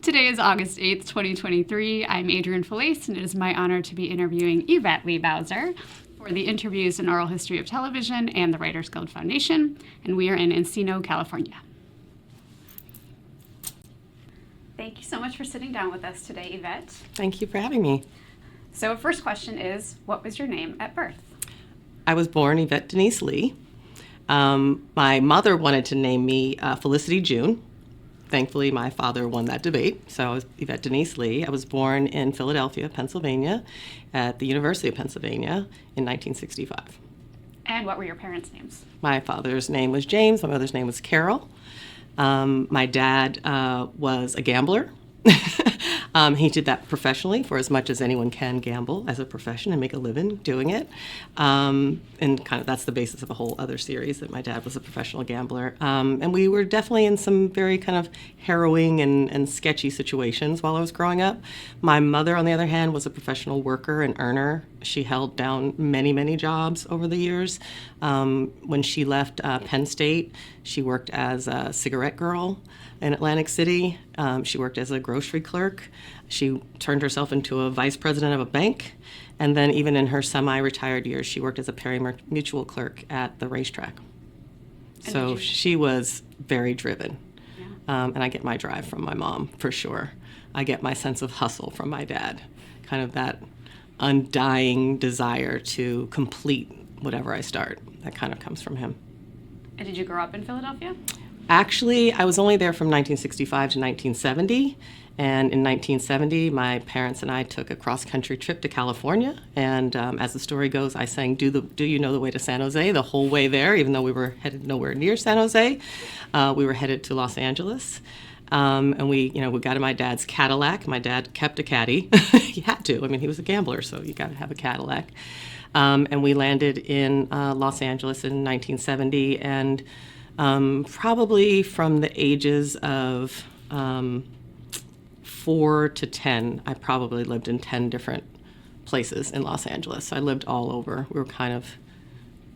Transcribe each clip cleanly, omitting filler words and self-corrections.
Today is August 8th, 2023. I'm Adrienne Falaise, and it is my honor to be interviewing Yvette Lee Bowser for the Interviews in Oral History of Television and the Writers Guild Foundation, and we are in Encino, California. Thank you so much for sitting down with us today, Yvette. Thank you for having me. So, first question is, what was your name at birth? I was born Yvette Denise Lee. My mother wanted to name me Felicity June. Thankfully, my father won that debate, so I was Yvette Denise Lee. I was born in Philadelphia, Pennsylvania, at the University of Pennsylvania in 1965. And what were your parents' names? My father's name was James. My mother's name was Carol. My dad was a gambler. He did that professionally for as much as anyone can gamble as a profession and make a living doing it. And kind of that's the basis of a whole other series, that my dad was a professional gambler. And we were definitely in some very kind of harrowing and sketchy situations while I was growing up. My mother, on the other hand, was a professional worker and earner. She held down many, many jobs over the years. When she left Penn State, she worked as a cigarette girl in Atlantic City. She worked as a grocery clerk. She turned herself into a vice president of a bank. And then even in her semi-retired years, she worked as a pari-mutuel clerk at the racetrack. So she was very driven. Yeah. And I get my drive from my mom, for sure. I get my sense of hustle from my dad, kind of that undying desire to complete whatever I start. That kind of comes from him. And did you grow up in Philadelphia? Actually, I was only there from 1965 to 1970. And in 1970, my parents and I took a cross-country trip to California. And as the story goes, I sang Do You Know the Way to San Jose the whole way there, even though we were headed nowhere near San Jose. We were headed to Los Angeles. And we got in my dad's Cadillac. My dad kept a Caddy. He had to. I mean, he was a gambler, so you got to have a Cadillac. And we landed in Los Angeles in 1970. And probably from the ages of 4 to 10, I probably lived in 10 different places in Los Angeles. So I lived all over. We were kind of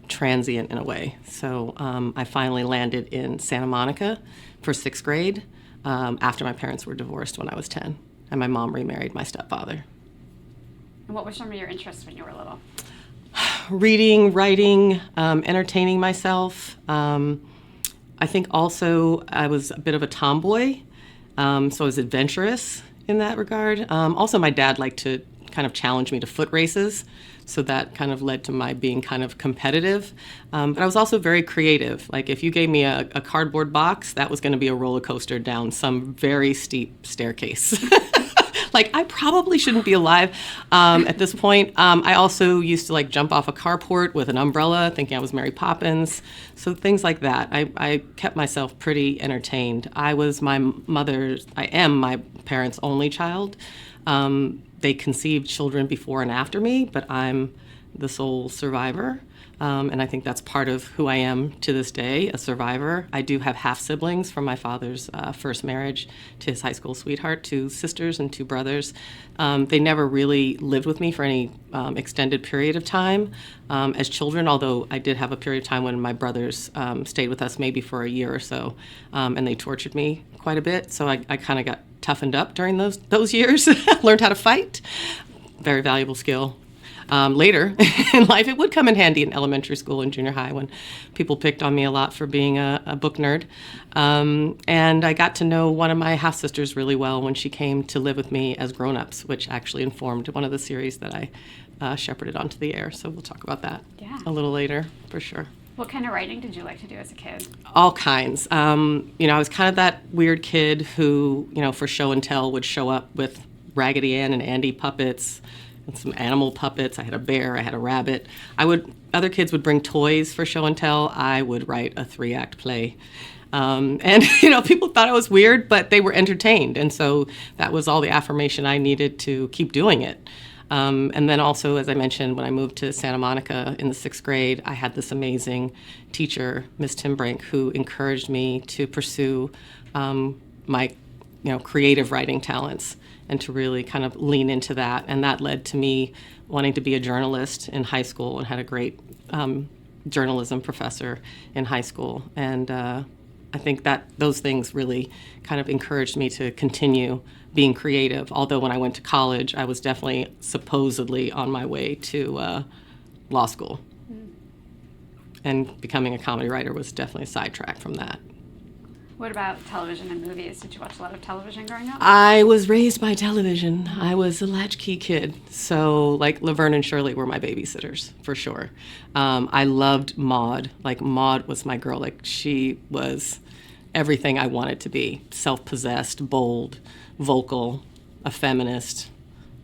transient in a way. So I finally landed in Santa Monica for 6th grade after my parents were divorced when I was 10. And my mom remarried my stepfather. And what were some of your interests when you were little? Reading, writing, entertaining myself. I think also I was a bit of a tomboy, so I was adventurous in that regard. Also, my dad liked to kind of challenge me to foot races, so that kind of led to my being kind of competitive. But I was also very creative. Like if you gave me a cardboard box, that was going to be a roller coaster down some very steep staircase. Like, I probably shouldn't be alive at this point. I also used to, jump off a carport with an umbrella, thinking I was Mary Poppins. So things like that. I kept myself pretty entertained. I am my parents' only child. They conceived children before and after me, but I'm the sole survivor. And I think that's part of who I am to this day, a survivor. I do have half-siblings from my father's first marriage to his high school sweetheart, 2 sisters and 2 brothers. They never really lived with me for any extended period of time as children, although I did have a period of time when my brothers stayed with us maybe for a year or so, and they tortured me quite a bit. So I kind of got toughened up during those years, learned how to fight. Very valuable skill. Later in life, it would come in handy in elementary school and junior high when people picked on me a lot for being a book nerd. And I got to know one of my half-sisters really well when she came to live with me as grown-ups, which actually informed one of the series that I shepherded onto the air. So we'll talk about that a little later, for sure. What kind of writing did you like to do as a kid? All kinds. I was kind of that weird kid who, for show and tell would show up with Raggedy Ann and Andy puppets and some animal puppets. I had a bear, I had a rabbit. Other kids would bring toys for show and tell. I would write a 3-act play. And people thought I was weird, but they were entertained. And so that was all the affirmation I needed to keep doing it. And then also, as I mentioned, when I moved to Santa Monica in the 6th grade, I had this amazing teacher, Miss Tim Brink, who encouraged me to pursue my creative writing talents and to really kind of lean into that. And that led to me wanting to be a journalist in high school, and had a great journalism professor in high school. And I I think that those things really kind of encouraged me to continue being creative. Although when I went to college, I was definitely supposedly on my way to law school. And becoming a comedy writer was definitely a sidetrack from that. What about television and movies? Did you watch a lot of television growing up? I was raised by television. I was a latchkey kid. So, like, Laverne and Shirley were my babysitters, for sure. I loved Maude. Like, Maude was my girl. Like, she was everything I wanted to be. Self-possessed, bold, vocal, a feminist.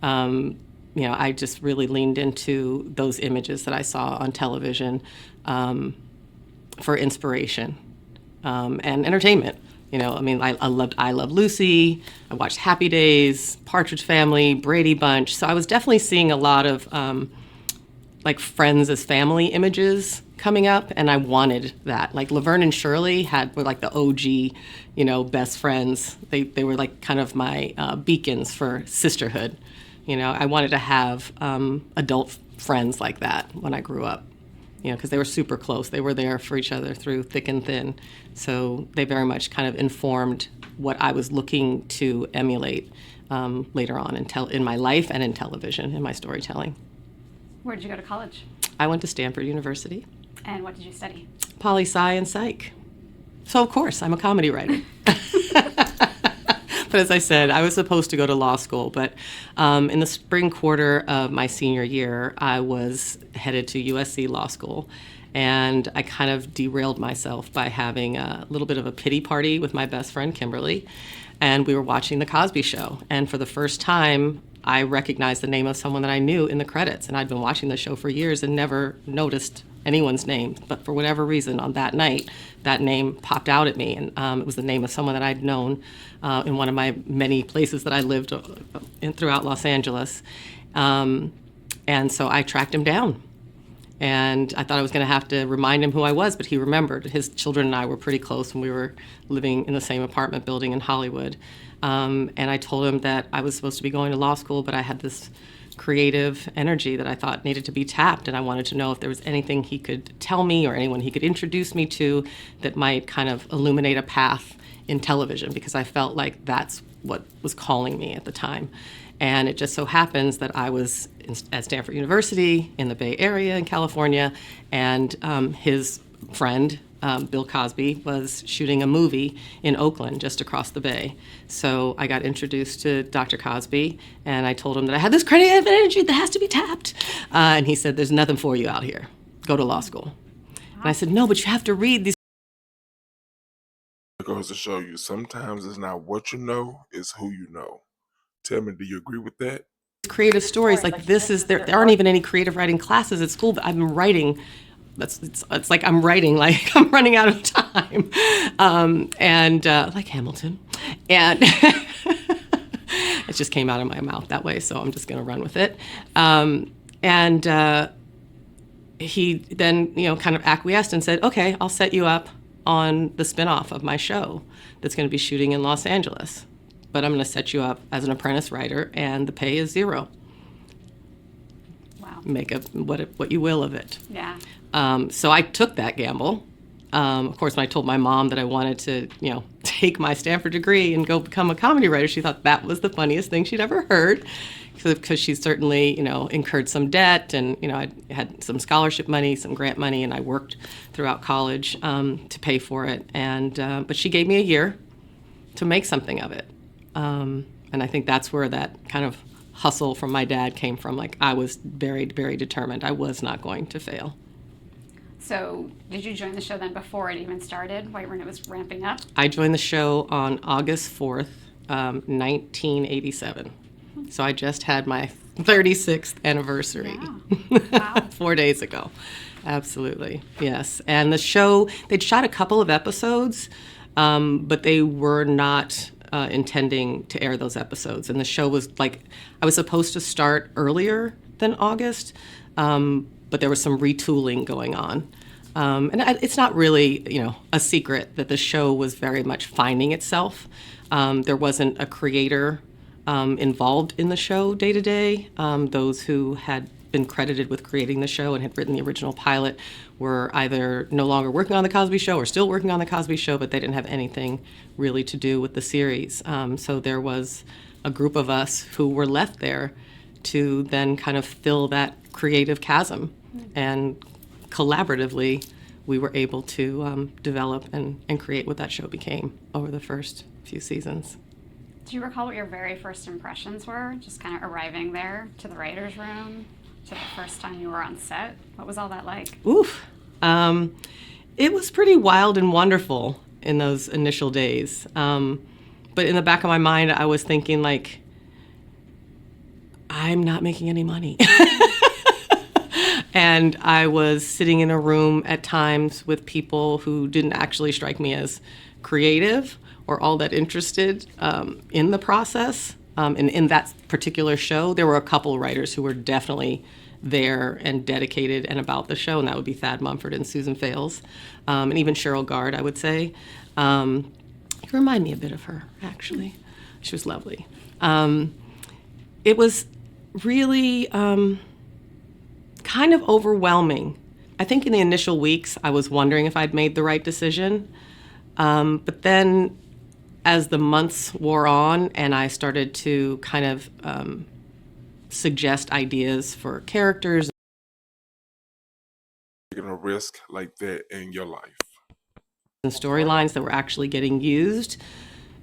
I just really leaned into those images that I saw on television for inspiration. And entertainment. I loved I Love Lucy. I watched Happy Days, Partridge Family, Brady Bunch. So I was definitely seeing a lot of friends as family images coming up, and I wanted that. Like Laverne and Shirley were like the OG, best friends. They were like kind of my beacons for sisterhood. I wanted to have adult friends like that when I grew up. Because they were super close. They were there for each other through thick and thin. So they very much kind of informed what I was looking to emulate later on in my life and in television, in my storytelling. Where did you go to college? I went to Stanford University. And what did you study? Poli-sci and psych. So, of course, I'm a comedy writer. But as I said, I was supposed to go to law school, but in the spring quarter of my senior year, I was headed to USC Law School, and I kind of derailed myself by having a little bit of a pity party with my best friend, Kimberly, and we were watching The Cosby Show, and for the first time, I recognized the name of someone that I knew in the credits, and I'd been watching the show for years and never noticed anyone's name, but for whatever reason on that night, that name popped out at me, and it was the name of someone that I'd known in one of my many places that I lived throughout Los Angeles, and so I tracked him down, and I thought I was going to have to remind him who I was, but he remembered. His children and I were pretty close when we were living in the same apartment building in Hollywood, and I told him that I was supposed to be going to law school, but I had this creative energy that I thought needed to be tapped, and I wanted to know if there was anything he could tell me or anyone he could introduce me to that might kind of illuminate a path in television, because I felt like that's what was calling me at the time. And it just so happens that I was at Stanford University in the Bay Area in California, and his friend, Bill Cosby, was shooting a movie in Oakland just across the bay. So I got introduced to Dr. Cosby, and I told him that I had this creative energy that has to be tapped. And he said, "There's nothing for you out here. Go to law school." Wow. And I said, "No, but you have to read these." It goes to show you sometimes it's not what you know, it's who you know. Tell me, do you agree with that? Creative stories like this there aren't even any creative writing classes at school, but I've been writing. It's like I'm writing like I'm running out of time, and like Hamilton, and it just came out of my mouth that way, so I'm just going to run with it. He then kind of acquiesced and said, "Okay, I'll set you up on the spinoff of my show that's going to be shooting in Los Angeles, but I'm going to set you up as an apprentice writer, and the pay is zero. Wow. Make what you will of it." Yeah. So I took that gamble. Of course, when I told my mom that I wanted to, take my Stanford degree and go become a comedy writer, she thought that was the funniest thing she'd ever heard, because she certainly, incurred some debt, and I had some scholarship money, some grant money, and I worked throughout college to pay for it. And but she gave me a year to make something of it, and I think that's where that kind of hustle from my dad came from. Like, I was very, very determined. I was not going to fail. So did you join the show then before it even started, right when it was ramping up? I joined the show on August 4th, 1987. So I just had my 36th anniversary. Wow. 4 days ago. Absolutely, yes. And the show, they'd shot a couple of episodes, but they were not intending to air those episodes. And the show was I was supposed to start earlier than August, but there was some retooling going on. And it's not really, a secret that the show was very much finding itself. There wasn't a creator involved in the show day to day. Those who had been credited with creating the show and had written the original pilot were either no longer working on The Cosby Show or still working on The Cosby Show, but they didn't have anything really to do with the series. So there was a group of us who were left there to then kind of fill that creative chasm. And collaboratively, we were able to develop and create what that show became over the first few seasons. Do you recall what your very first impressions were, just kind of arriving there to the writer's room, to the first time you were on set? What was all that like? Oof. It was pretty wild and wonderful in those initial days. But in the back of my mind, I was thinking, like, I'm not making any money. And I was sitting in a room at times with people who didn't actually strike me as creative or all that interested in the process. And in that particular show, there were a couple writers who were definitely there and dedicated and about the show, and that would be Thad Mumford and Susan Fales, and even Cheryl Gard, I would say. You remind me a bit of her, actually. She was lovely. It was really kind of overwhelming. I think in the initial weeks, I was wondering if I'd made the right decision. But then as the months wore on and I started to kind of suggest ideas for characters. Taking a risk like that in your life. And storylines that were actually getting used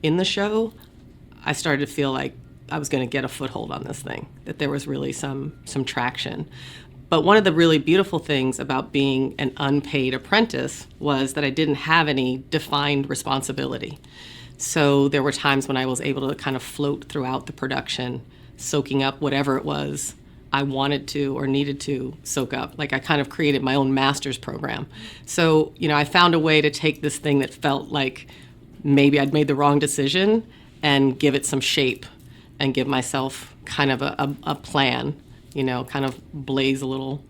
in the show, I started to feel like I was going to get a foothold on this thing, that there was really some traction. But one of the really beautiful things about being an unpaid apprentice was that I didn't have any defined responsibility. So there were times when I was able to kind of float throughout the production, soaking up whatever it was I wanted to or needed to soak up. Like I kind of created my own master's program. So, I found a way to take this thing that felt like maybe I'd made the wrong decision and give it some shape and give myself kind of a plan, kind of blaze a little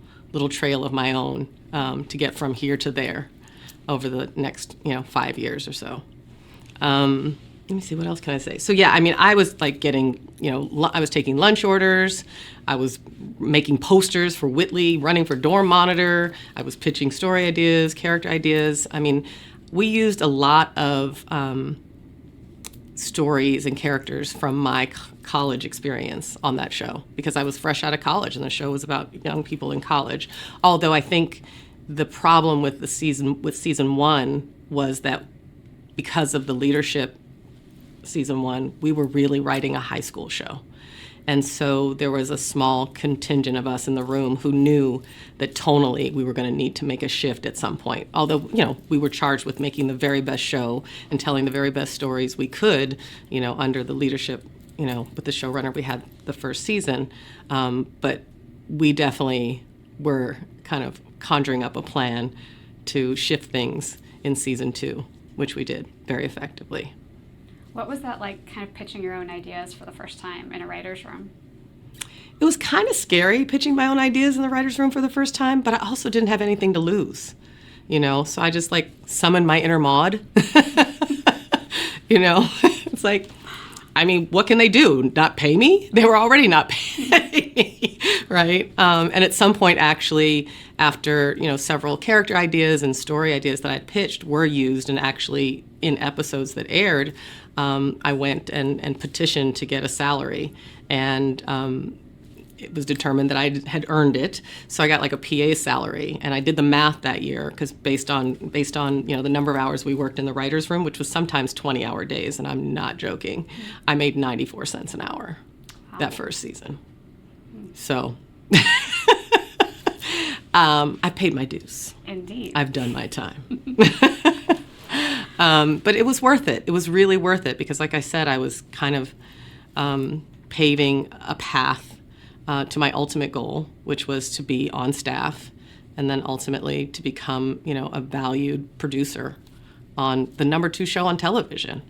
trail of my own to get from here to there over the next, 5 years or so. Let me see, what else can I say? So yeah, I was like getting, I was taking lunch orders. I was making posters for Whitley, running for dorm monitor. I was pitching story ideas, character ideas. We used a lot of stories and characters from my college experience on that show because I was fresh out of college and the show was about young people in college. Although I think the problem with season one was that because of the leadership season one, we were really writing a high school show. And so there was a small contingent of us in the room who knew that tonally we were going to need to make a shift at some point. Although, we were charged with making the very best show and telling the very best stories we could, under the leadership, with the showrunner we had the first season. But we definitely were kind of conjuring up a plan to shift things in season two, which we did very effectively. What was that like, kind of pitching your own ideas for the first time in a writer's room? It was kind of scary pitching my own ideas in the writer's room for the first time, but I also didn't have anything to lose, so I just summoned my inner Maud. It's like, what can they do? Not pay me? They were already not paying me, right? And at some point, actually, after, several character ideas and story ideas that I'd pitched were used and actually in episodes that aired, I went and petitioned to get a salary. And it was determined that I had earned it. So I got like a PA salary. And I did the math that year because based on the number of hours we worked in the writer's room, which was sometimes 20-hour days, and I'm not joking, I made 94 cents an hour that first season. So I paid my dues. Indeed. I've done my time. But it was worth it. It was really worth it because, like I said, I was kind of paving a path to my ultimate goal, which was to be on staff and then ultimately to become, a valued producer on the number 2 show on television,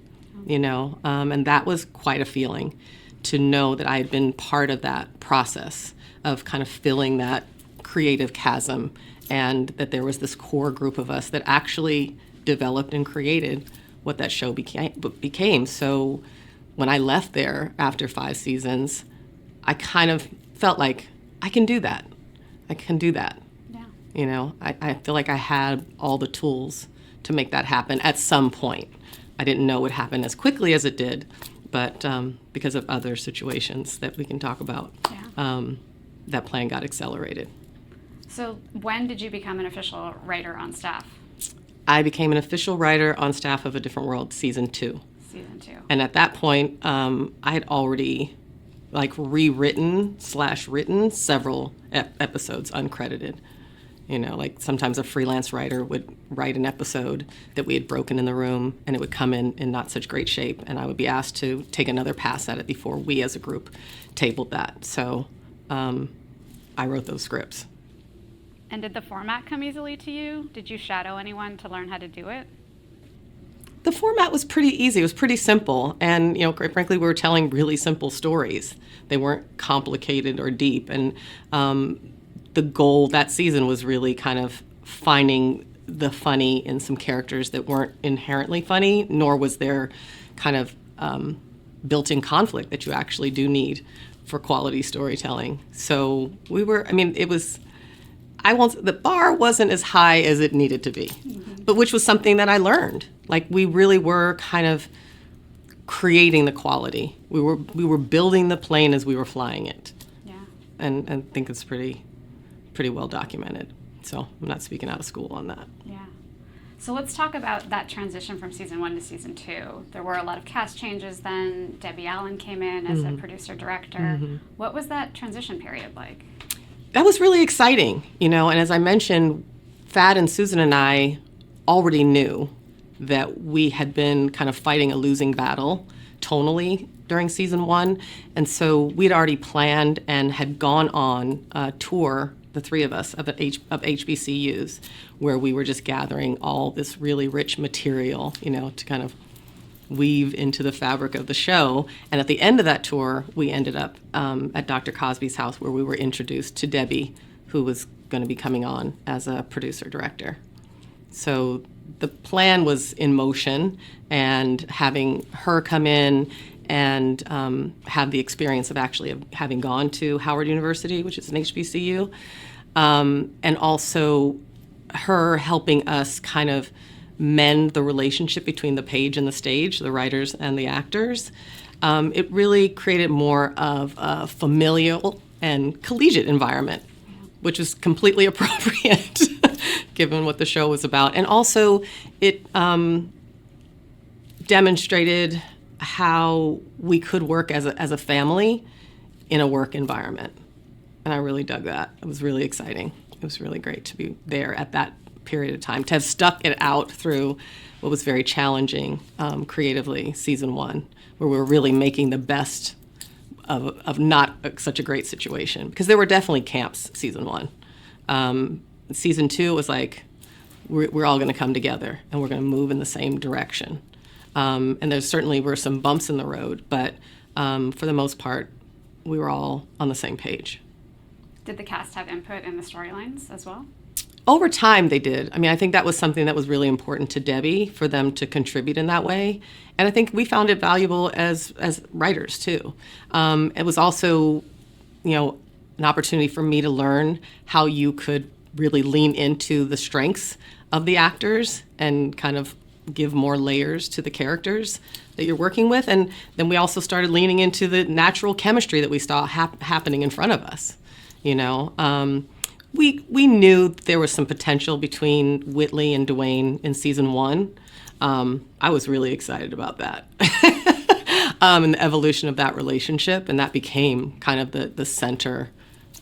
and that was quite a feeling to know that I had been part of that process of kind of filling that creative chasm and that there was this core group of us that actually developed and created what that show became. So when I left there after 5 seasons, I kind of felt like I can do that. I can do that. Yeah. You know, I feel like I had all the tools to make that happen at some point. I didn't know it would happen as quickly as it did, but because of other situations that we can talk about, that plan got accelerated. So when did you become an official writer on staff? I became an official writer on staff of A Different World season 2. Season 2. And at that point, I had already rewritten/written several episodes uncredited. You know, like sometimes a freelance writer would write an episode that we had broken in the room, and it would come in not such great shape, and I would be asked to take another pass at it before we as a group tabled that. So I wrote those scripts. And did the format come easily to you? Did you shadow anyone to learn how to do it? The format was pretty easy. It was pretty simple. And, you know, quite frankly, we were telling really simple stories. They weren't complicated or deep. And the goal that season was really kind of finding the funny in some characters that weren't inherently funny, nor was there kind of built-in conflict that you actually do need for quality storytelling. So we were, I mean, it was, the bar wasn't as high as it needed to be, but which was something that I learned. Like, we really were kind of creating the quality. We were building the plane as we were flying it. Yeah. And I think it's pretty well documented. So I'm not speaking out of school on that. Yeah. So let's talk about that transition from season 1 to season 2. There were a lot of cast changes then. Debbie Allen came in as a producer-director. What was that transition period like? That was really exciting, you know, and as I mentioned, Thad and Susan and I already knew that we had been kind of fighting a losing battle tonally during season 1, and so we'd already planned and had gone on a tour, the three of us, of HBCUs, where we were just gathering all this really rich material, you know, to kind of weave into the fabric of the show. And at the end of that tour, we ended up at Dr. Cosby's house, where we were introduced to Debbie, who was going to be coming on as a producer-director. So the plan was in motion, and having her come in and have the experience of actually having gone to Howard University, which is an HBCU, and also her helping us kind of mend the relationship between the page and the stage, the writers and the actors. It really created more of a familial and collegiate environment, which was completely appropriate given what the show was about. And also it demonstrated how we could work as a family in a work environment. And I really dug that. It was really exciting. It was really great to be there at that period of time, to have stuck it out through what was very challenging creatively, season 1, where we were really making the best of not such a great situation. Because there were definitely camps season 1. Season 2 was like, we're all going to come together and we're going to move in the same direction. And there certainly were some bumps in the road, but for the most part, we were all on the same page. Did the cast have input in the storylines as well? Over time, they did. I mean, I think that was something that was really important to Debbie, for them to contribute in that way. And I think we found it valuable as writers, too. It was also, you know, an opportunity for me to learn how you could really lean into the strengths of the actors and kind of give more layers to the characters that you're working with. And then we also started leaning into the natural chemistry that we saw happening in front of us. You know, we knew there was some potential between Whitley and Dwayne in season 1. I was really excited about that. And the evolution of that relationship, and that became kind of the center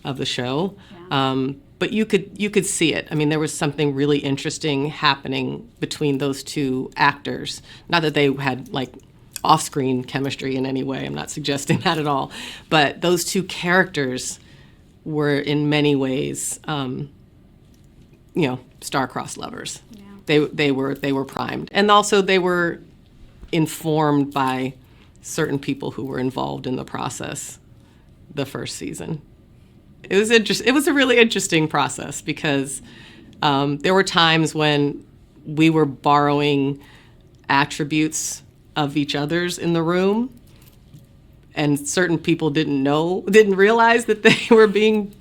of the show. Yeah. But you could see it. I mean, there was something really interesting happening between those two actors. Not that they had like off-screen chemistry in any way. I'm not suggesting that at all. But those two characters were in many ways, star-crossed lovers. Yeah. They were primed, and also they were informed by certain people who were involved in the process the first season. It was It was a really interesting process because there were times when we were borrowing attributes of each other's in the room, and certain people didn't realize that they were being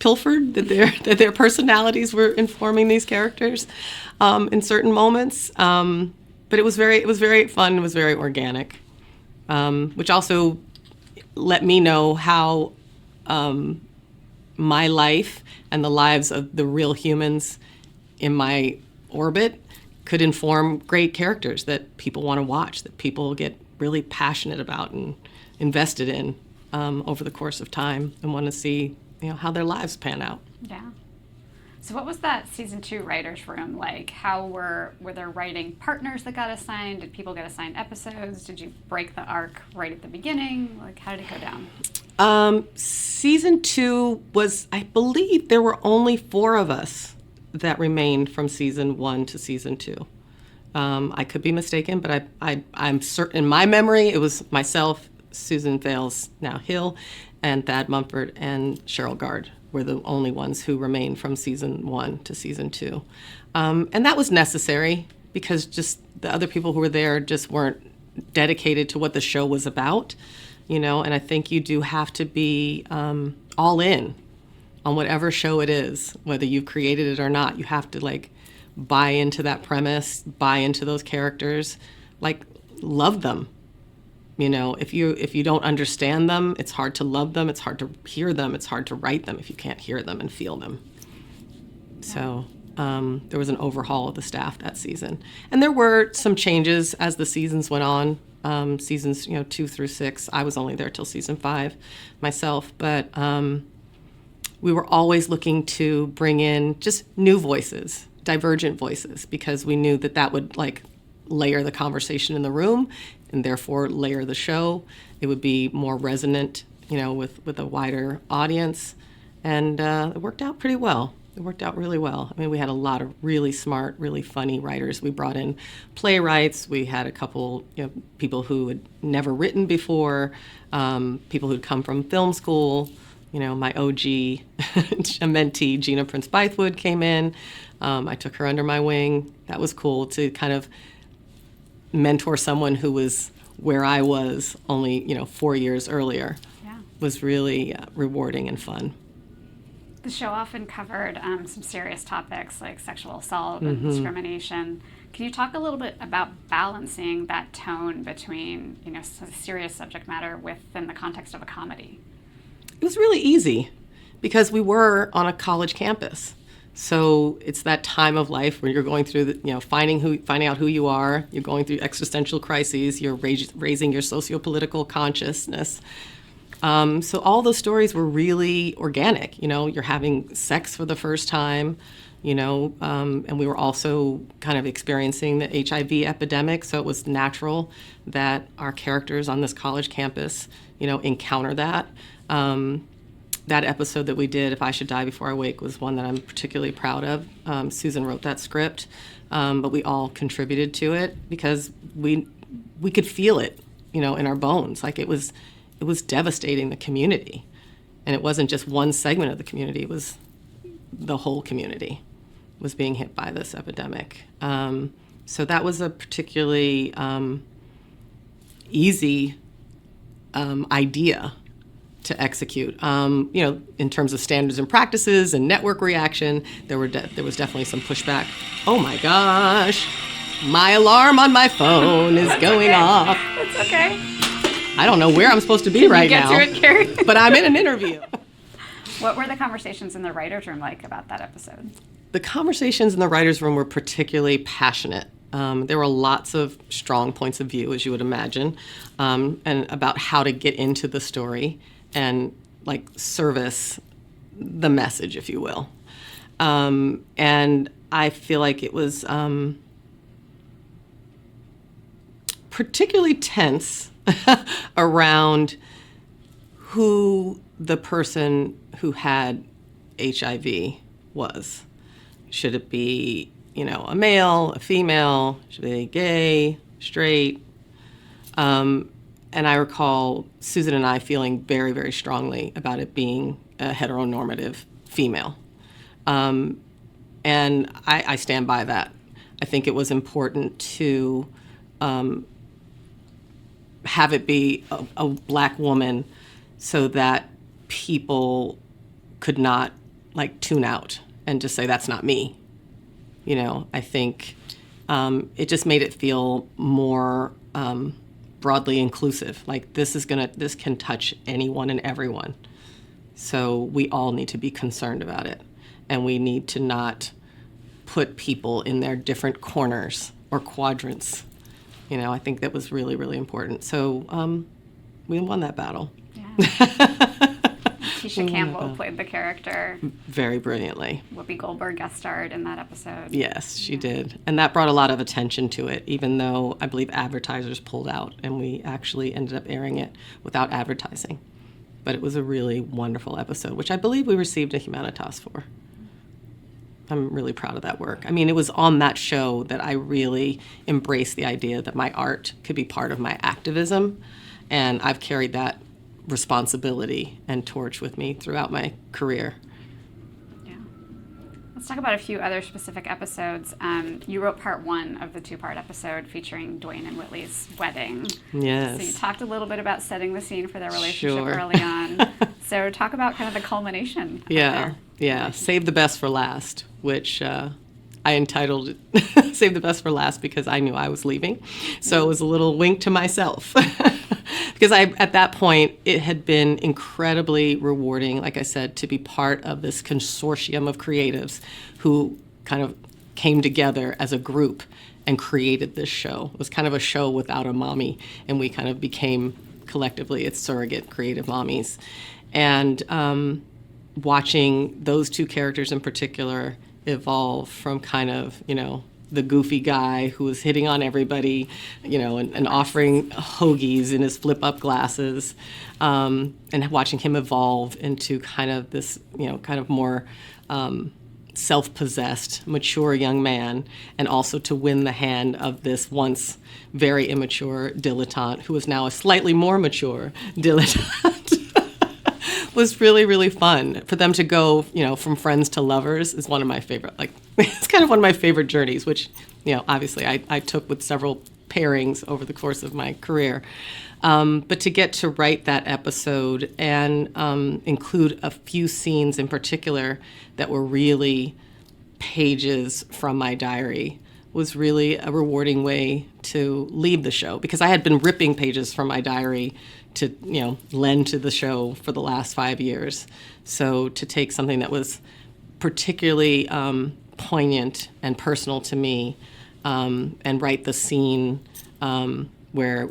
pilfered, that their personalities were informing these characters in certain moments. But it was very fun. It was very organic, which also let me know how my life and the lives of the real humans in my orbit could inform great characters that people want to watch, that people get really passionate about and invested in over the course of time, and want to see, how their lives pan out. Yeah. So what was that season 2 writers' room like? How were there writing partners that got assigned? Did people get assigned episodes? Did you break the arc right at the beginning? Like, how did it go down? Season 2 was, I believe there were only 4 of us that remained from season 1 to season 2. I could be mistaken, but I'm certain, in my memory, it was myself, Susan Vales, now Hill, and Thad Mumford and Cheryl Gard were the only ones who remained from season 1 to season 2. And that was necessary because just the other people who were there just weren't dedicated to what the show was about, and I think you do have to be all in on whatever show it is, whether you've created it or not. You have to buy into that premise, buy into those characters, love them. If you don't understand them, it's hard to love them, it's hard to hear them, it's hard to write them if you can't hear them and feel them. So there was an overhaul of the staff that season. And there were some changes as the seasons went on, seasons 2 through 6. I was only there till season 5 myself, but we were always looking to bring in just new voices, divergent voices, because we knew that would layer the conversation in the room and therefore layer the show. It would be more resonant, with a wider audience. And it worked out pretty well. It worked out really well. I mean, we had a lot of really smart, really funny writers. We brought in playwrights. We had a couple, people who had never written before, people who'd come from film school. My OG, a mentee, Gina Prince Bythewood, came in. I took her under my wing. That was cool to kind of mentor someone who was where I was only, 4 years earlier. Yeah. Was really rewarding and fun. The show often covered some serious topics like sexual assault and discrimination. Can you talk a little bit about balancing that tone between, serious subject matter within the context of a comedy? It was really easy because we were on a college campus. So it's that time of life where you're going through, finding out who you are. You're going through existential crises. You're raising your socio-political consciousness. So all those stories were really organic. You're having sex for the first time, and we were also kind of experiencing the HIV epidemic. So it was natural that our characters on this college campus, encounter that. That episode that we did, If I Should Die Before I Wake, was one that I'm particularly proud of. Susan wrote that script, but we all contributed to it because we could feel it, in our bones. It was devastating the community, and it wasn't just one segment of the community. It was the whole community was being hit by this epidemic. So that was a particularly easy idea to execute. In terms of standards and practices and network reaction, there was definitely some pushback. Oh my gosh, my alarm on my phone is going off. It's okay. I don't know where I'm supposed to be right now. Get to it, Carrie. But I'm in an interview. What were the conversations in the writer's room like about that episode? The conversations in the writer's room were particularly passionate. There were lots of strong points of view, as you would imagine, and about how to get into the story and service the message, if you will. And I feel like it was particularly tense around who the person who had HIV was. Should it be, a male, a female? Should it be gay, straight? And I recall Susan and I feeling very, very strongly about it being a heteronormative female. And I stand by that. I think it was important to have it be a black woman so that people could not like tune out and just say, that's not me. You know, I think it just made it feel more broadly inclusive. Like this can touch anyone and everyone. So we all need to be concerned about it. And we need to not put people in their different corners or quadrants. You know, I think that was really, really important. So we won that battle. Yeah. Tisha Campbell played the character. Very brilliantly. Whoopi Goldberg guest starred in that episode. Yes, she did. And that brought a lot of attention to it, even though I believe advertisers pulled out and we actually ended up airing it without advertising. But it was a really wonderful episode, which I believe we received a Humanitas for. I'm really proud of that work. I mean, it was on that show that I really embraced the idea that my art could be part of my activism. And I've carried that responsibility and torch with me throughout my career. Yeah. Let's talk about a few other specific episodes. You wrote part 1 of the 2-part episode featuring Dwayne and Whitley's wedding. Yes. So you talked a little bit about setting the scene for their relationship Sure. early on. So talk about kind of the culmination. Yeah. Save the best for last, which I entitled Save the Best for Last because I knew I was leaving. So it was a little wink to myself. Because at that point, it had been incredibly rewarding, like I said, to be part of this consortium of creatives who kind of came together as a group and created this show. It was kind of a show without a mommy, and we kind of became collectively its surrogate creative mommies. And watching those 2 characters in particular evolve from kind of, you know, the goofy guy who was hitting on everybody, you know, and offering hoagies in his flip-up glasses, and watching him evolve into kind of this, you know, kind of more self-possessed, mature young man, and also to win the hand of this once very immature dilettante who is now a slightly more mature dilettante. Was really, really fun. For them to go, you know, from friends to lovers is one of my favorite, like, it's kind of one of my favorite journeys, which, you know, obviously I took with several pairings over the course of my career. But to get to write that episode and include a few scenes in particular that were really pages from my diary was really a rewarding way to leave the show, because I had been ripping pages from my diary to, you know, lend to the show for the last 5 years. So to take something that was particularly poignant and personal to me and write the scene where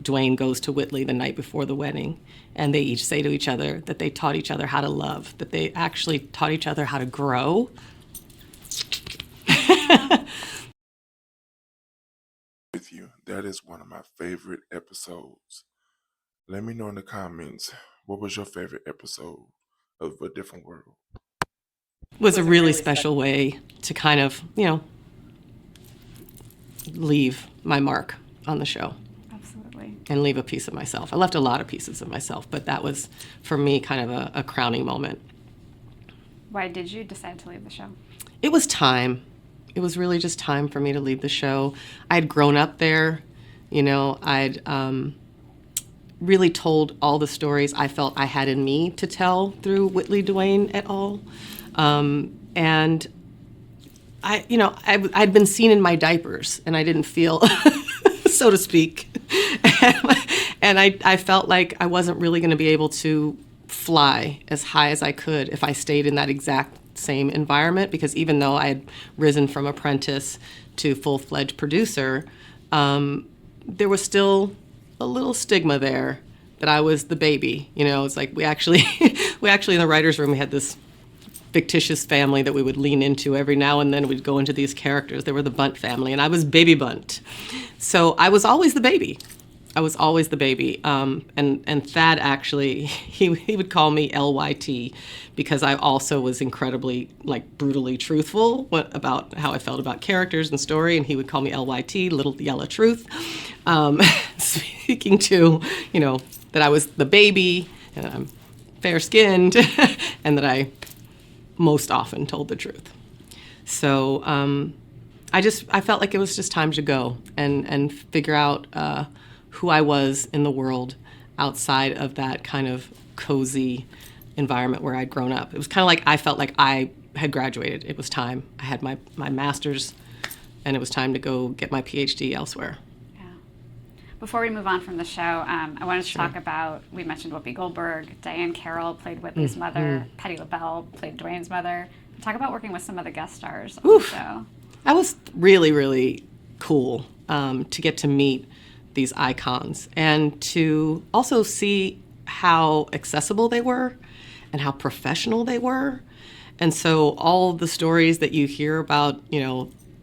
Dwayne goes to Whitley the night before the wedding, and they each say to each other that they taught each other how to love, that they actually taught each other how to grow. With you, that is one of my favorite episodes. Let me know in the comments, what was your favorite episode of A Different World? Was a really special way to kind of, you know, leave my mark on the show. Absolutely. And leave a piece of myself. I left a lot of pieces of myself, but that was, for me, kind of a crowning moment. Why did you decide to leave the show? It was time. It was really just time for me to leave the show. I had grown up there. You know, I'd really told all the stories I felt I had in me to tell through Whitley, Dwayne et al. And I'd been seen in my diapers, and I didn't feel, so to speak. And I felt like I wasn't really going to be able to fly as high as I could if I stayed in that exact same environment, because even though I had risen from apprentice to full-fledged producer, there was still a little stigma there that I was the baby. You know, it's like we actually in the writer's room, we had this fictitious family that we would lean into every now and then. We'd go into these characters. They were the Bunt family, and I was Baby Bunt. So I was always the baby. And Thad actually, he would call me LYT because I also was incredibly, like, brutally truthful about how I felt about characters and story, and he would call me LYT, Little Yellow Truth, speaking to, you know, that I was the baby, and I'm fair-skinned, and that I most often told the truth. So I felt like it was just time to go and figure out who I was in the world outside of that kind of cozy environment where I'd grown up. It was kind of like I felt like I had graduated. It was time. I had my master's, and it was time to go get my PhD elsewhere. Yeah. Before we move on from the show, I wanted to talk about, we mentioned Whoopi Goldberg, Diane Carroll played Whitney's mother, Patti LaBelle played Dwayne's mother. Talk about working with some of the guest stars on the show. That was really, really cool to get to meet these icons and to also see how accessible they were and how professional they were. And so all the stories that you hear about,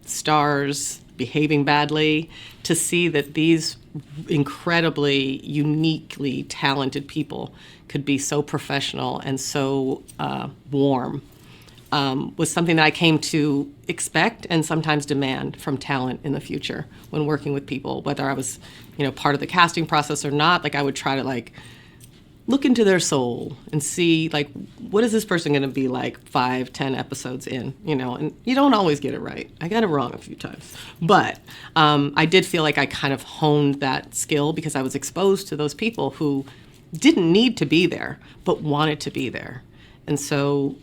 stars behaving badly, to see that these incredibly, uniquely talented people could be so professional and so warm was something that I came to expect and sometimes demand from talent in the future when working with people, whether I was, part of the casting process or not. Like, I would try to look into their soul and see what is this person going to be like 5-10 episodes in, and you don't always get it right. I got it wrong a few times, but I did feel like I kind of honed that skill because I was exposed to those people who didn't need to be there but wanted to be there. And so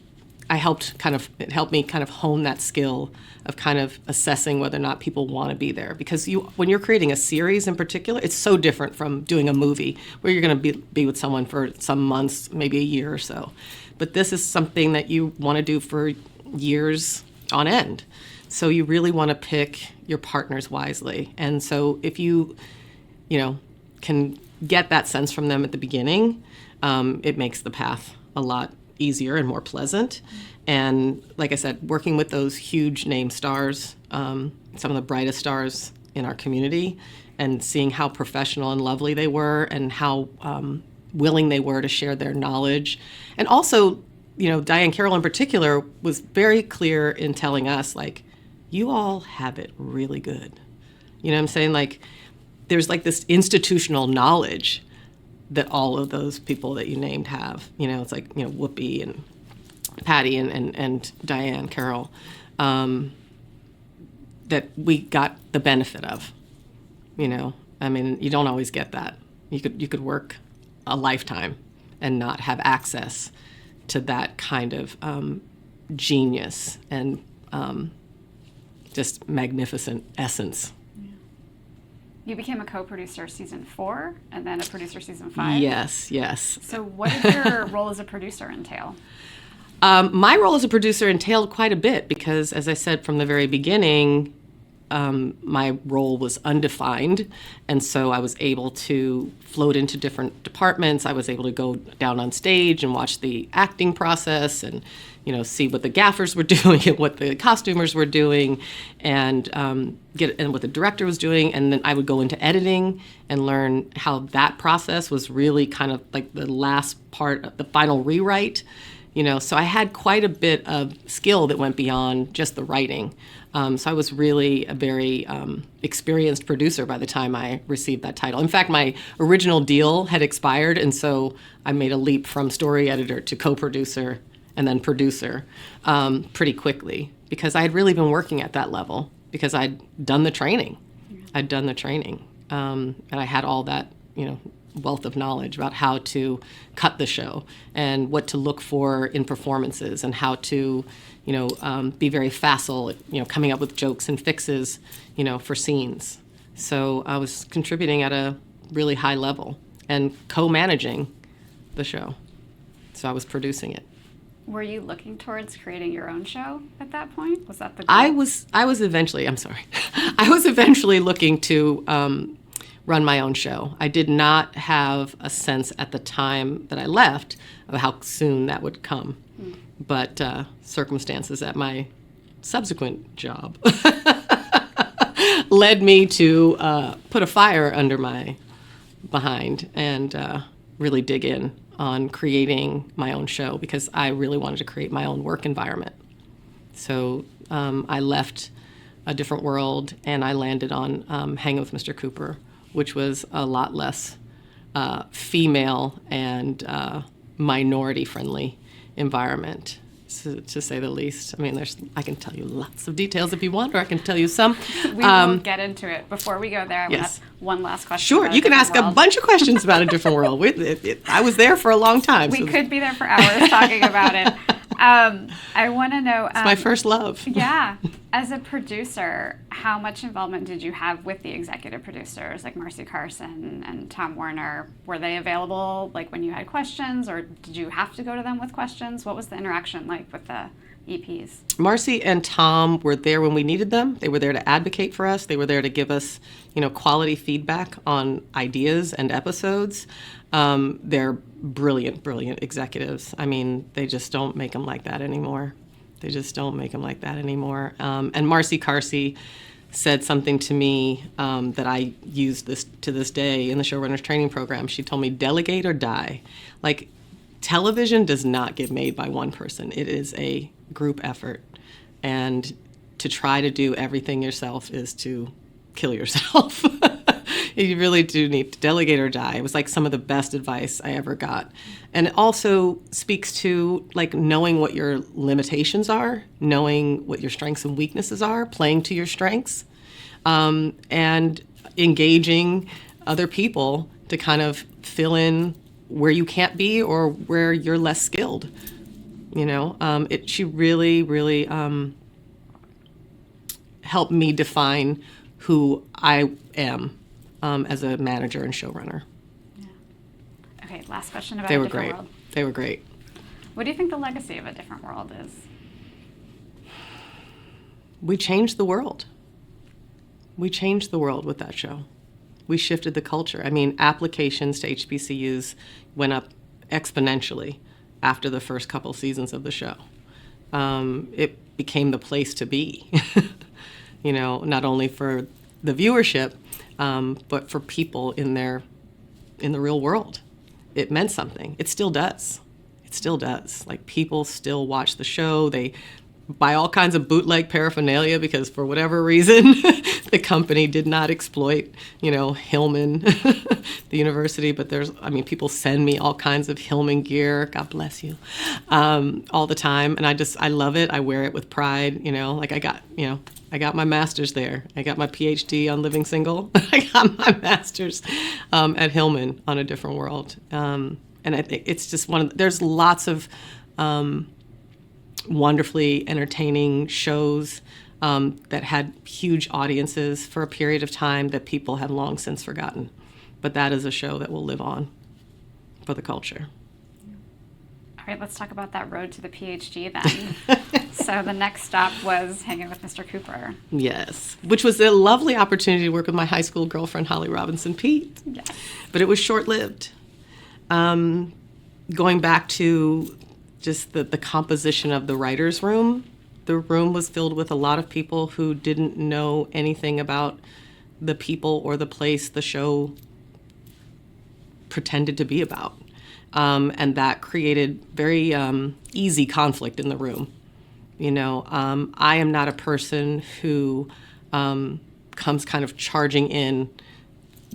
it helped me kind of hone that skill of kind of assessing whether or not people want to be there. Because when you're creating a series in particular, it's so different from doing a movie where you're going to be with someone for some months, maybe a year or so. But this is something that you want to do for years on end. So you really want to pick your partners wisely. And so if you can get that sense from them at the beginning, it makes the path a lot easier and more pleasant. And like I said, working with those huge name stars, some of the brightest stars in our community, and seeing how professional and lovely they were and how willing they were to share their knowledge. And also, Diane Carroll in particular was very clear in telling us, you all have it really good. You know what I'm saying? There's this institutional knowledge that all of those people that you named have. It's Whoopi and Patty and Diane Carroll that we got the benefit of. You don't always get that. You could work a lifetime and not have access to that kind of genius and just magnificent essence. You became a co-producer season 4 and then a producer season 5. Yes. So what did your role as a producer entail? My role as a producer entailed quite a bit because, as I said from the very beginning, my role was undefined. And so I was able to float into different departments. I was able to go down on stage and watch the acting process and, see what the gaffers were doing and what the costumers were doing and what the director was doing. And then I would go into editing and learn how that process was really kind of like the last part, the final rewrite. So I had quite a bit of skill that went beyond just the writing. So I was really a very experienced producer by the time I received that title. In fact, my original deal had expired, and so I made a leap from story editor to co-producer and then producer pretty quickly because I had really been working at that level because I'd done the training. And I had all that, wealth of knowledge about how to cut the show and what to look for in performances and how to, be very facile at, coming up with jokes and fixes, for scenes. So I was contributing at a really high level and co-managing the show. So I was producing it. Were you looking towards creating your own show at that point? Was that the goal? I was eventually looking to run my own show. I did not have a sense at the time that I left of how soon that would come. But circumstances at my subsequent job led me to put a fire under my behind and really dig in on creating my own show because I really wanted to create my own work environment. So I left A Different World and I landed on Hanging with Mr. Cooper, which was a lot less female and minority-friendly environment. to say the least. I mean, I can tell you lots of details if you want, or I can tell you some. We will get into it. Before we go there, I Yes. have one last question. Sure, about you can ask different a bunch of questions about A Different World. I was there for a long time. We so could be there for hours talking about it. I want to know. It's my first love. Yeah. As a producer, how much involvement did you have with the executive producers like Marcy Carson and Tom Werner? Were they available like when you had questions, or did you have to go to them with questions? What was the interaction like with the EPs? Marcy and Tom were there when we needed them. They were there to advocate for us. They were there to give us, quality feedback on ideas and episodes. They're brilliant, brilliant executives. I mean, they just don't make them like that anymore. And Marcy Carsey said something to me that I use to this day in the showrunners training program. She told me, delegate or die. Like, television does not get made by one person. It is a group effort. And to try to do everything yourself is to kill yourself. You really do need to delegate or die. It was like some of the best advice I ever got. And it also speaks to like knowing what your limitations are, knowing what your strengths and weaknesses are, playing to your strengths, and engaging other people to kind of fill in where you can't be or where you're less skilled. She really, really helped me define who I am as a manager and showrunner. Yeah. Okay, last question about They A were Different great. World. They were great. What do you think the legacy of A Different World is? We changed the world. We changed the world with that show. We shifted the culture. I mean, applications to HBCUs went up exponentially after the first couple seasons of the show. It became the place to be, not only for the viewership, but for people in the real world. It meant something. It still does. Like, people still watch the show. They buy all kinds of bootleg paraphernalia because for whatever reason, the company did not exploit, Hillman, the university. But people send me all kinds of Hillman gear. God bless you, all the time. And I love it. I wear it with pride. Like I got my master's there. I got my PhD on living single. I got my master's at Hillman on A Different World. And I think it's just there's lots of wonderfully entertaining shows that had huge audiences for a period of time that people have long since forgotten. But that is a show that will live on for the culture. All right, let's talk about that road to the PhD then. So the next stop was hanging with Mr. Cooper. Yes, which was a lovely opportunity to work with my high school girlfriend, Holly Robinson Peete. Yes. But it was short-lived. Going back to just the composition of the writer's room, the room was filled with a lot of people who didn't know anything about the people or the place the show pretended to be about. And that created very easy conflict in the room. I am not a person who comes kind of charging in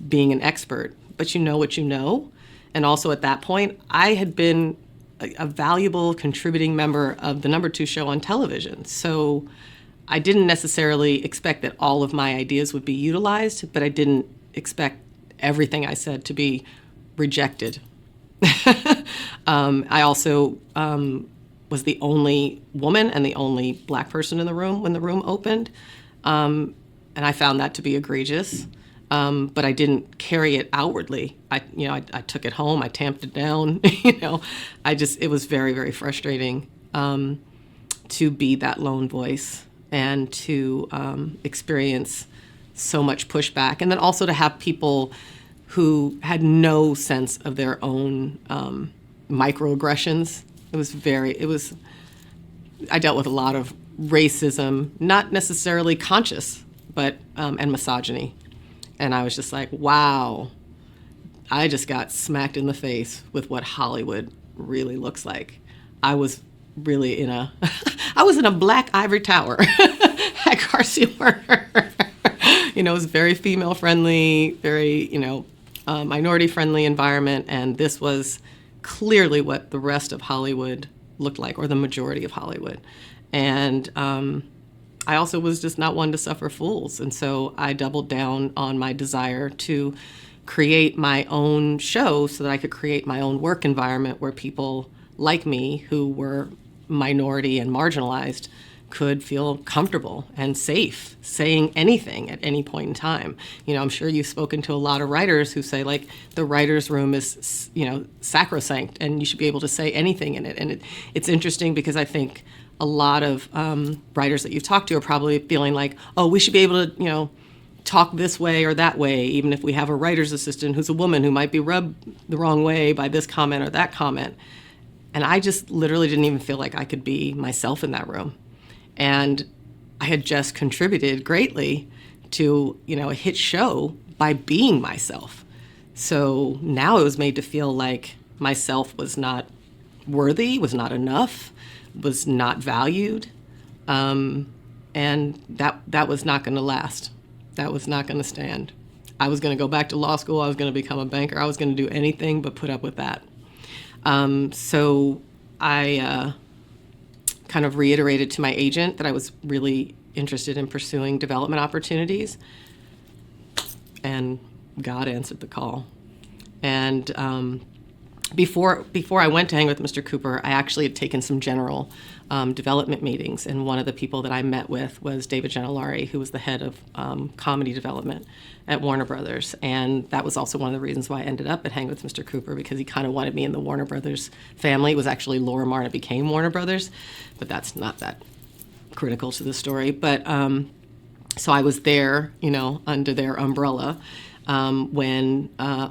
being an expert, but you know what you know. And also at that point, I had been a valuable contributing member of the number 2 show on television. So I didn't necessarily expect that all of my ideas would be utilized, but I didn't expect everything I said to be rejected. I also was the only woman and the only Black person in the room when the room opened. And I found that to be egregious. But I didn't carry it outwardly. I took it home. I tamped it down. It was very, very frustrating to be that lone voice and to experience so much pushback, and then also to have people who had no sense of their own microaggressions. I dealt with a lot of racism, not necessarily conscious, but and misogyny. And I was just like, wow, I just got smacked in the face with what Hollywood really looks like. I was really in a black ivory tower at Carsey Werner. It was very female friendly, very, minority friendly environment. And this was clearly what the rest of Hollywood looked like, or the majority of Hollywood. And I also was just not one to suffer fools. And so I doubled down on my desire to create my own show so that I could create my own work environment where people like me who were minority and marginalized could feel comfortable and safe saying anything at any point in time. You know, I'm sure you've spoken to a lot of writers who say, like, the writer's room is, you know, sacrosanct and you should be able to say anything in it. And it's interesting because I think a lot of writers that you've talked to are probably feeling like, oh, we should be able to, you know, talk this way or that way, even if we have a writer's assistant who's a woman who might be rubbed the wrong way by this comment or that comment. And I just literally didn't even feel like I could be myself in that room. And I had just contributed greatly to, you know, a hit show by being myself. So now it was made to feel like myself was not worthy, was not enough, was not valued. And that was not going to last. That was not going to stand. I was going to go back to law school. I was going to become a banker. I was going to do anything but put up with that. So I kind of reiterated to my agent that I was really interested in pursuing development opportunities, and God answered the call. And before I went to hang with Mr. Cooper, I actually had taken some general development meetings, and one of the people that I met with was David Gentilari, who was the head of comedy development at Warner Brothers. And that was also one of the reasons why I ended up at Hang with Mr. Cooper, because he kind of wanted me in the Warner Brothers family. It was actually Laura Marr that became Warner Brothers, but that's not that critical to the story. But so I was there, you know, under their umbrella when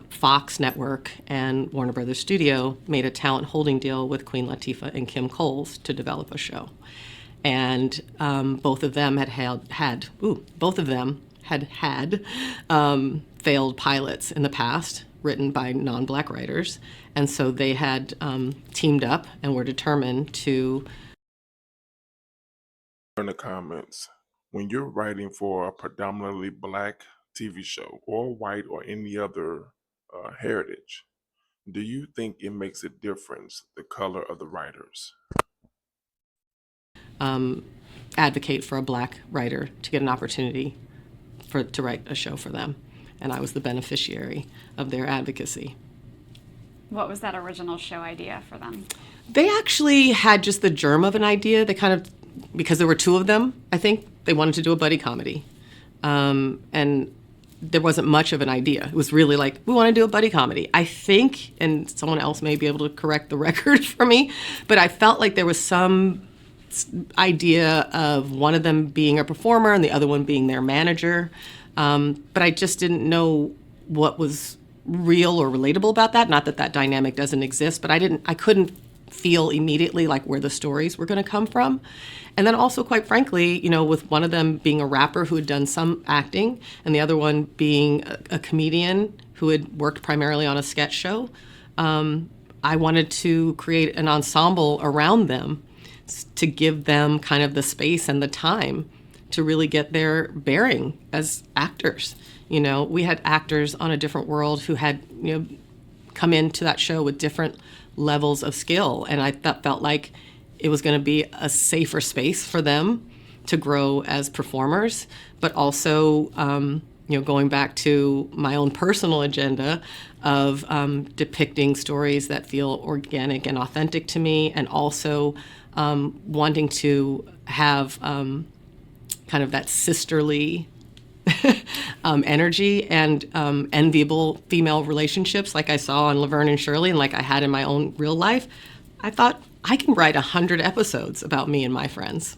Fox Network and Warner Brothers Studio made a talent holding deal with Queen Latifah and Kim Coles to develop a show. And both of them had failed pilots in the past, written by non-Black writers. And so they had teamed up and were determined to... In the comments, when you're writing for a predominantly Black TV show, or white, or any other heritage, do you think it makes a difference, the color of the writers? Advocate for a Black writer to get an opportunity to write a show for them. And I was the beneficiary of their advocacy. What was that original show idea for them? They actually had just the germ of an idea. They kind of, because there were two of them, I think, they wanted to do a buddy comedy. And there wasn't much of an idea. It was really like, we want to do a buddy comedy. I think, and someone else may be able to correct the record for me, but I felt like there was some idea of one of them being a performer and the other one being their manager. But I just didn't know what was real or relatable about that. Not that that dynamic doesn't exist, but I couldn't feel immediately like where the stories were going to come from. And then also, quite frankly, you know, with one of them being a rapper who had done some acting and the other one being a comedian who had worked primarily on a sketch show, I wanted to create an ensemble around them to give them kind of the space and the time to really get their bearing as actors. You know, we had actors on A Different World who had, you know, come into that show with different levels of skill, and I felt like it was going to be a safer space for them to grow as performers, but also, you know, going back to my own personal agenda of depicting stories that feel organic and authentic to me, and also wanting to have kind of that sisterly energy and enviable female relationships like I saw on Laverne and Shirley and like I had in my own real life. I thought, I can write 100 episodes about me and my friends.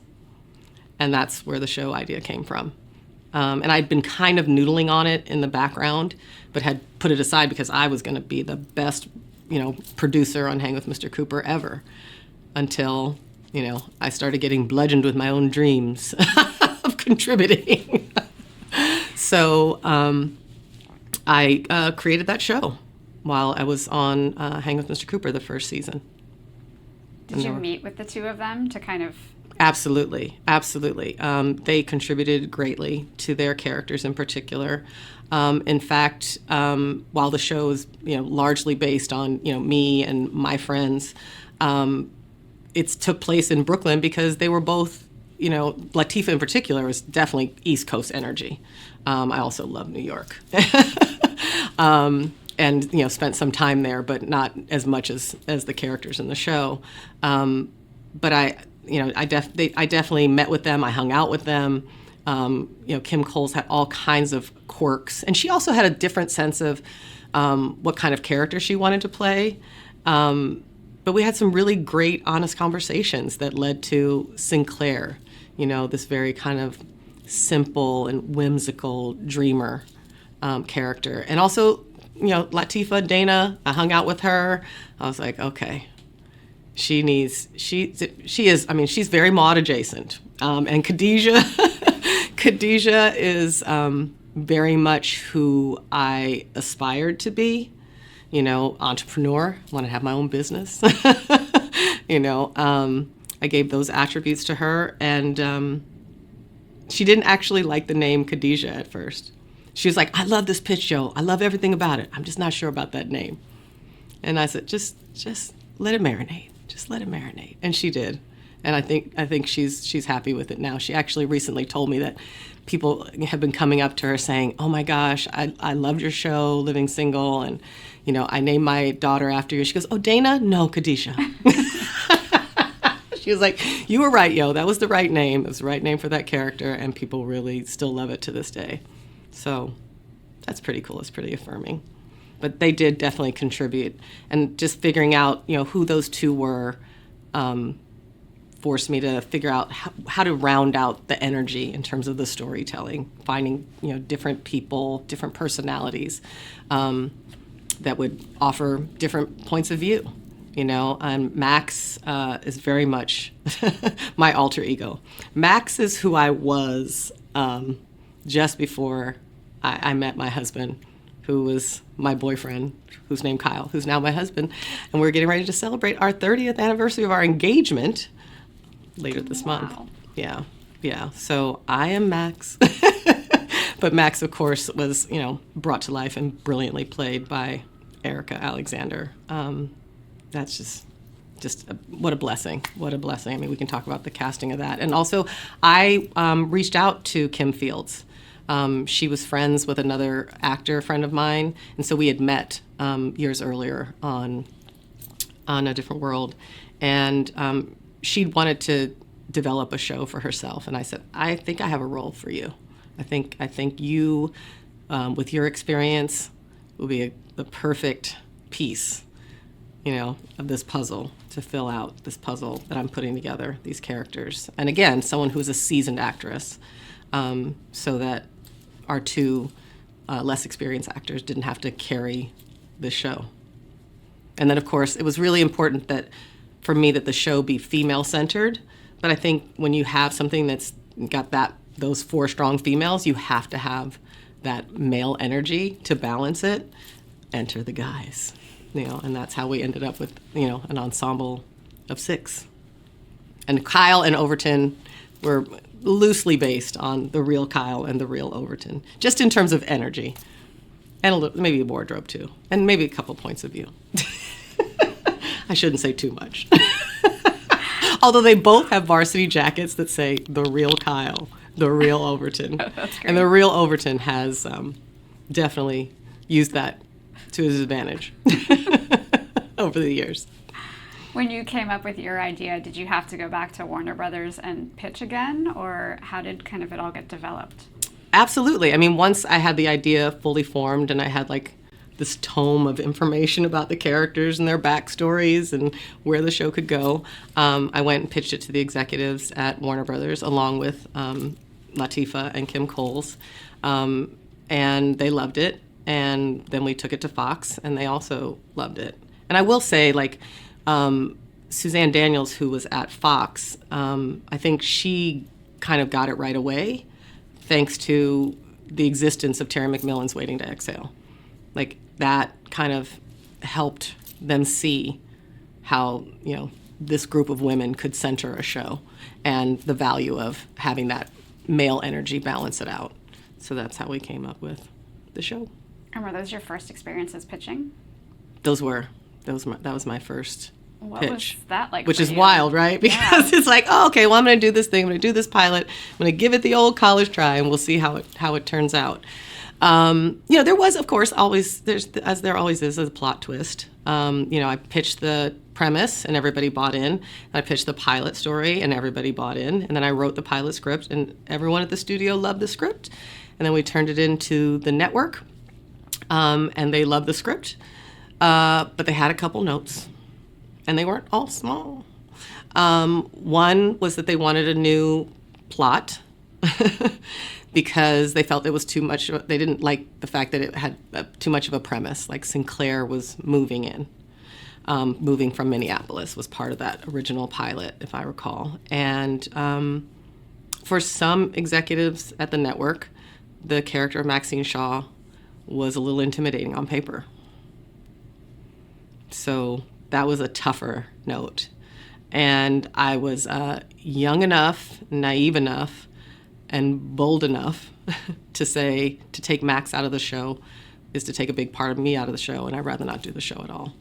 And that's where the show idea came from. And I'd been kind of noodling on it in the background, but had put it aside because I was going to be the best, you know, producer on Hang with Mr. Cooper ever, until, you know, I started getting bludgeoned with my own dreams of contributing. So I created that show while I was on Hang with Mr. Cooper the first season. Did you meet with the two of them to kind of... Absolutely. They contributed greatly to their characters in particular. In fact, while the show is, you know, largely based on, you know, me and my friends, it took place in Brooklyn because they were both, Latifah in particular was definitely East Coast energy. I also love New York. And spent some time there, but not as much as the characters in the show. But I definitely met with them. I hung out with them. Kim Coles had all kinds of quirks, and she also had a different sense of what kind of character she wanted to play. But we had some really great, honest conversations that led to Sinclair, this very kind of simple and whimsical dreamer character. And also, Latifah, Dana, I hung out with her. I was like, okay, she's very Maud adjacent. And Khadijah is very much who I aspired to be, entrepreneur, want to have my own business. I gave those attributes to her, and she didn't actually like the name Khadijah at first. She was like, I love this pitch show. I love everything about it. I'm just not sure about that name. And I said, just let it marinate. Just let it marinate. And she did. And I think she's happy with it now. She actually recently told me that people have been coming up to her saying, oh my gosh, I loved your show, Living Single, and I named my daughter after you. She goes, oh, Dana? No, Khadijah. She was like, you were right, yo. That was the right name. It was the right name for that character, and people really still love it to this day. So that's pretty cool. It's pretty affirming. But they did definitely contribute. And just figuring out, who those two were forced me to figure out how to round out the energy in terms of the storytelling, finding, different people, different personalities that would offer different points of view. And Max is very much my alter ego. Max is who I was just before I met my husband, who was my boyfriend, who's named Kyle, who's now my husband. And we're getting ready to celebrate our 30th anniversary of our engagement later this month. Yeah. So I am Max. But Max, of course, was, brought to life and brilliantly played by Erica Alexander. That's just what a blessing. What a blessing. I mean, we can talk about the casting of that. And also, I reached out to Kim Fields. She was friends with another actor friend of mine, and so we had met years earlier on A Different World. And she'd wanted to develop a show for herself, and I said, I think I have a role for you. I think you, with your experience, will be the perfect piece, of this puzzle, to fill out this puzzle that I'm putting together, these characters. And again, someone who's a seasoned actress, so that our two less experienced actors didn't have to carry the show. And then, of course, it was really important for me that the show be female-centered. But I think when you have something that's got those four strong females, you have to have that male energy to balance it. Enter the guys, and that's how we ended up with, an ensemble of 6. And Kyle and Overton were loosely based on the real Kyle and the real Overton, just in terms of energy, and maybe a wardrobe too, and maybe a couple points of view. I shouldn't say too much. Although they both have varsity jackets that say the real Kyle, the real Overton. Oh, that's great. And the real Overton has definitely used that to his advantage over the years. When you came up with your idea, did you have to go back to Warner Brothers and pitch again, or how did kind of it all get developed? Absolutely. I mean, once I had the idea fully formed and I had this tome of information about the characters and their backstories and where the show could go, I went and pitched it to the executives at Warner Brothers along with Latifah and Kim Coles, and they loved it. And then we took it to Fox, and they also loved it. And I will say, Suzanne Daniels, who was at Fox, I think she kind of got it right away, thanks to the existence of Terry McMillan's Waiting to Exhale. That kind of helped them see how, this group of women could center a show and the value of having that male energy balance it out. So that's how we came up with the show. And were those your first experiences pitching? That was my first What pitch. was that like Which for is you? wild, right? Because it's like, oh, okay, well, I'm going to do this thing. I'm going to do this pilot. I'm going to give it the old college try, and we'll see how it turns out. There was, of course, always, as there always is, a plot twist. I pitched the premise, and everybody bought in. And I pitched the pilot story, and everybody bought in. And then I wrote the pilot script, and everyone at the studio loved the script. And then we turned it into the network, and they loved the script. But they had a couple notes, and they weren't all small. One was that they wanted a new plot because they felt it was too much. They didn't like the fact that it had too much of a premise, like Sinclair was moving from Minneapolis was part of that original pilot, if I recall. And for some executives at the network, the character of Maxine Shaw was a little intimidating on paper. So that was a tougher note. And I was young enough, naive enough, and bold enough to take Max out of the show is to take a big part of me out of the show, and I'd rather not do the show at all.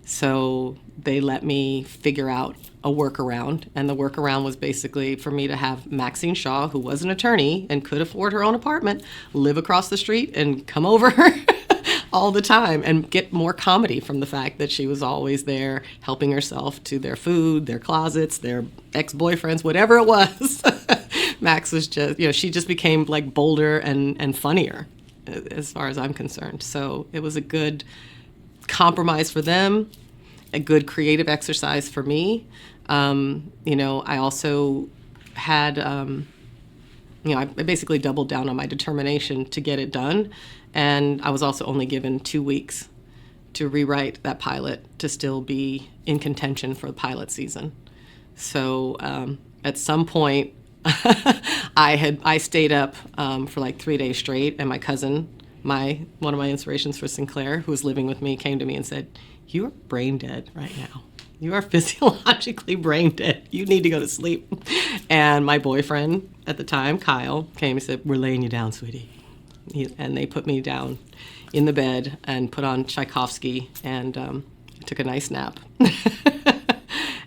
So they let me figure out a workaround, and the workaround was basically for me to have Maxine Shaw, who was an attorney and could afford her own apartment, live across the street and come over all the time and get more comedy from the fact that she was always there helping herself to their food, their closets, their ex-boyfriends, whatever it was. Max was just, she just became like bolder and funnier as far as I'm concerned. So it was a good compromise for them, a good creative exercise for me. I also had, I basically doubled down on my determination to get it done. And I was also only given 2 weeks to rewrite that pilot to still be in contention for the pilot season. So at some point, I stayed up for like 3 days straight, and my cousin, one of my inspirations for Sinclair, who was living with me, came to me and said, "You are brain dead right now. You are physiologically brain dead. You need to go to sleep." And my boyfriend at the time, Kyle, came and said, "We're laying you down, sweetie." And they put me down in the bed and put on Tchaikovsky and took a nice nap.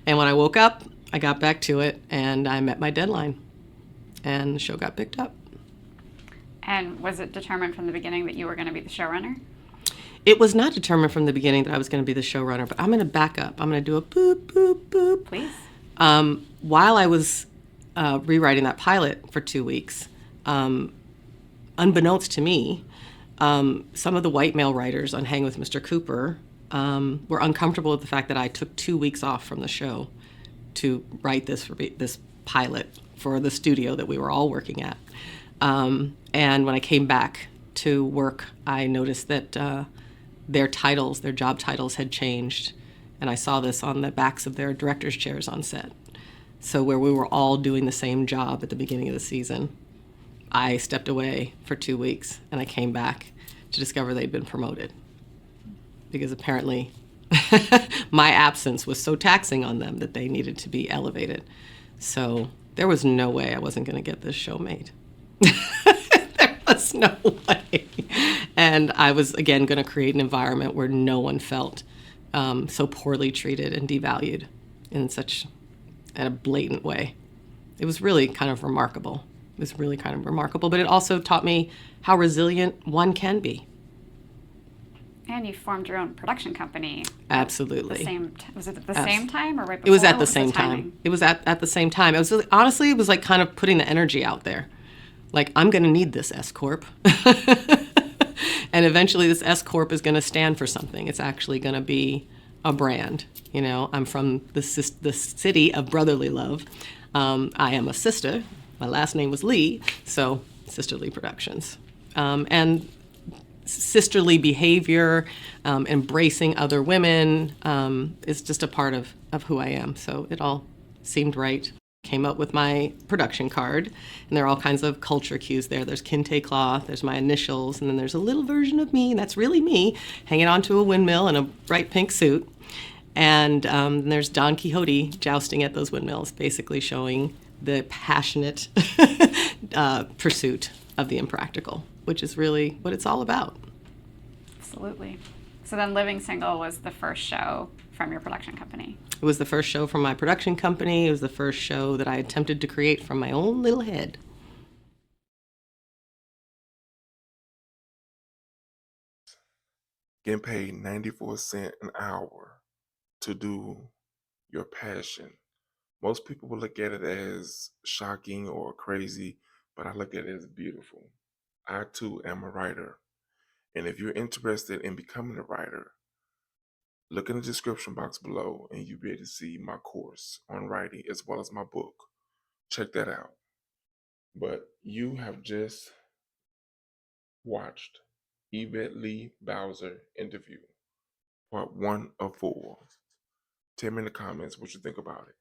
And when I woke up, I got back to it, and I met my deadline, and the show got picked up. And was it determined from the beginning that you were going to be the showrunner? It was not determined from the beginning that I was going to be the showrunner, but I'm going to back up. I'm going to do a boop, boop, boop. Please. While I was rewriting that pilot for 2 weeks, unbeknownst to me, some of the white male writers on Hang with Mr. Cooper were uncomfortable with the fact that I took 2 weeks off from the show to write this pilot for the studio that we were all working at. And when I came back to work, I noticed that their job titles had changed, and I saw this on the backs of their director's chairs on set. So where we were all doing the same job at the beginning of the season, I stepped away for 2 weeks, and I came back to discover they'd been promoted. Because apparently my absence was so taxing on them that they needed to be elevated. So there was no way I wasn't going to get this show made. There was no way. And I was, again, going to create an environment where no one felt so poorly treated and devalued in a blatant way. It was really kind of remarkable. But it also taught me how resilient one can be. And you formed your own production company. Absolutely. Was it at the same time or right before? It was at the same time. It was at the same time. It was really, honestly, it was like kind of putting the energy out there. Like, I'm going to need this S Corp. And eventually this S Corp is going to stand for something. It's actually going to be a brand. I'm from the city of brotherly love. I am a sister. My last name was Lee, so Sister Lee Productions. And sisterly behavior, embracing other women is just a part of who I am. So it all seemed right. Came up with my production card, and there are all kinds of culture cues there. There's kente cloth, there's my initials, and then there's a little version of me, and that's really me, hanging onto a windmill in a bright pink suit. And there's Don Quixote jousting at those windmills, basically showing the passionate pursuit of the impractical, which is really what it's all about. Absolutely. So then Living Single was the first show from your production company? It was the first show from my production company. It was the first show that I attempted to create from my own little head. Getting paid 94 cents an hour to do your passion. Most people will look at it as shocking or crazy, but I look at it as beautiful. I too am a writer. And if you're interested in becoming a writer, look in the description box below and you'll be able to see my course on writing as well as my book. Check that out. But you have just watched Yvette Lee Bowser interview, part 1 of 4. Tell me in the comments what you think about it.